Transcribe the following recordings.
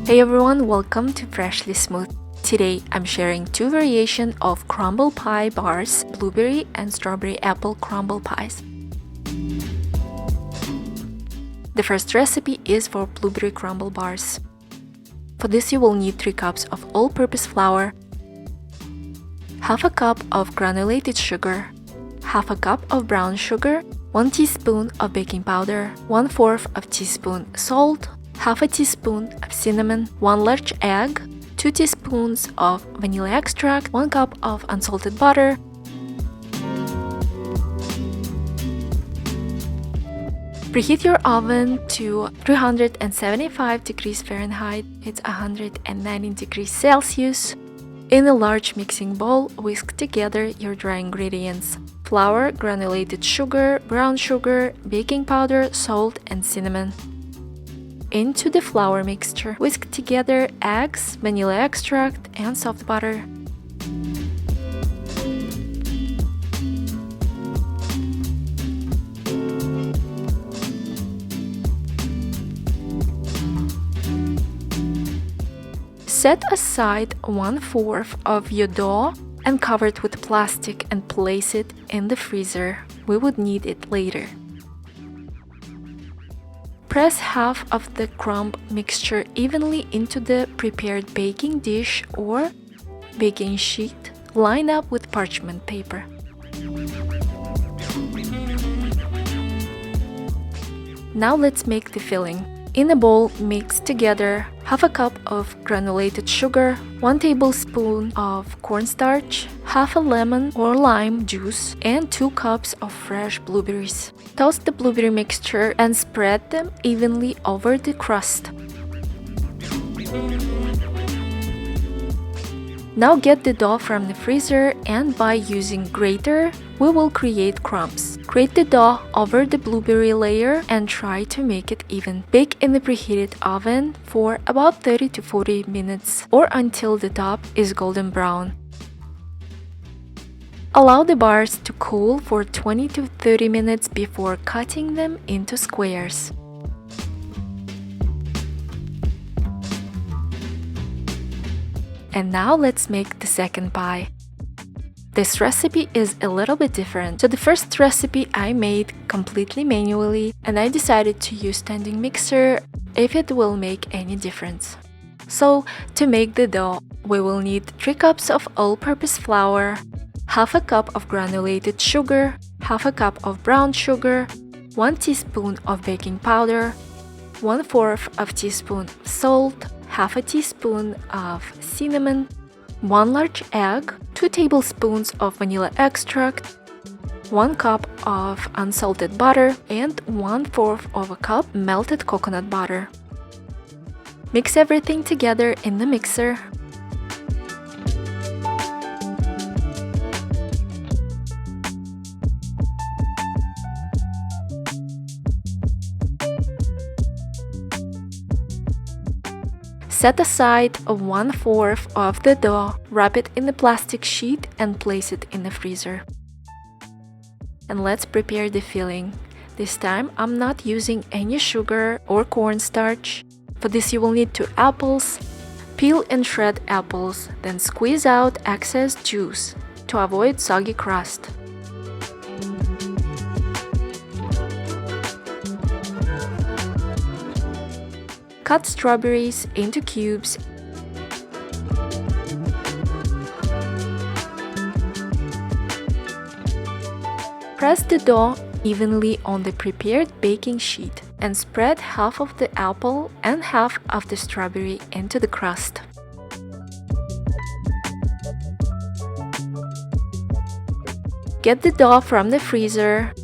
Hey everyone, welcome to Freshly Smooth. Today I'm sharing two variations of crumble pie bars, blueberry and strawberry apple crumble pies. The first recipe is for blueberry crumble bars. For this you will need 3 cups of all-purpose flour, half a cup of granulated sugar, half a cup of brown sugar, 1 teaspoon of baking powder, 1/4 of teaspoon salt, half a teaspoon of cinnamon, 1 large egg, 2 teaspoons of vanilla extract, 1 cup of unsalted butter, preheat your oven to 375 degrees Fahrenheit, it's 190 degrees Celsius. In a large mixing bowl, whisk together your dry ingredients: flour, granulated sugar, brown sugar, baking powder, salt, and cinnamon. Into the flour mixture, whisk together eggs, vanilla extract, and soft butter. Set aside 1/4 of your dough and cover it with plastic and place it in the freezer. We would need it later. Press half of the crumb mixture evenly into the prepared baking dish or baking sheet. Line up with parchment paper. Now let's make the filling. In a bowl, mix together half a cup of granulated sugar, 1 tablespoon of cornstarch, half a lemon or lime juice, and 2 cups of fresh blueberries. Toast the blueberry mixture and spread them evenly over the crust. Now get the dough from the freezer and by using grater, we will create crumbs. Grate the dough over the blueberry layer and try to make it even. Bake in the preheated oven for about 30 to 40 minutes or until the top is golden brown. Allow the bars to cool for 20 to 30 minutes before cutting them into squares. And now let's make the second pie. This recipe is a little bit different. So the first recipe I made completely manually and I decided to use standing mixer if it will make any difference. So to make the dough, we will need 3 cups of all-purpose flour, half a cup of granulated sugar, half a cup of brown sugar, 1 teaspoon of baking powder, 1/4 of teaspoon salt, half a teaspoon of cinnamon, 1 large egg, 2 tablespoons of vanilla extract, 1 cup of unsalted butter, and 1/4 of a cup melted coconut butter. Mix everything together in the mixer. Set aside 1/4 of the dough, wrap it in the plastic sheet and place it in the freezer. And let's prepare the filling. This time I'm not using any sugar or cornstarch. For this you will need 2 apples. Peel and shred apples, then squeeze out excess juice to avoid soggy crust. Cut strawberries into cubes. Press the dough evenly on the prepared baking sheet and spread half of the apple and half of the strawberry into the crust. Get the dough from the freezer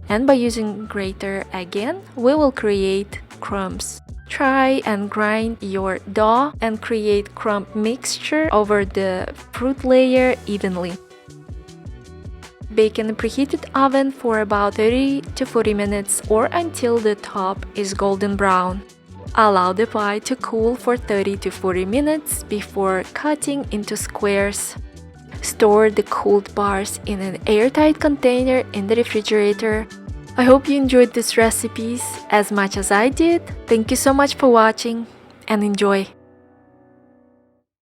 and by using grater again, we will create crumbs. Try and grind your dough and create crumb mixture over the fruit layer evenly. Bake in the preheated oven for about 30 to 40 minutes or until the top is golden brown. Allow the pie to cool for 30 to 40 minutes before cutting into squares. Store the cooled bars in an airtight container in the refrigerator. I hope you enjoyed these recipes as much as I did. Thank you so much for watching and enjoy!